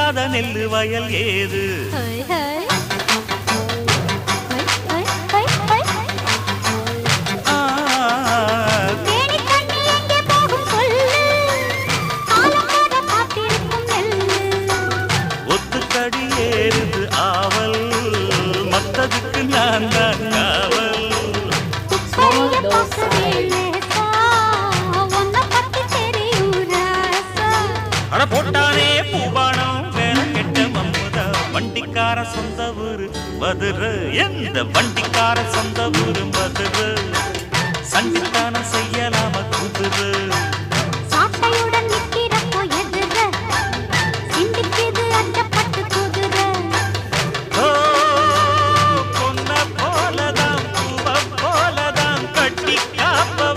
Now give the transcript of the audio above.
விதைக்காத நெல்லு வயல் ஏது ஒத்துக்கடி ஏறுது ஆவல் மத்ததுக்கு நான் தான் காவல் அட போட்டானே பூபானம் வேற கெட்ட மம்முதா வண்டிக்கார சொந்த ஊரு மதுரை எந்த வண்டிக்கார சொந்த ஊரு மதுரை சண்டித்தானம் செய்யலாம குதிரை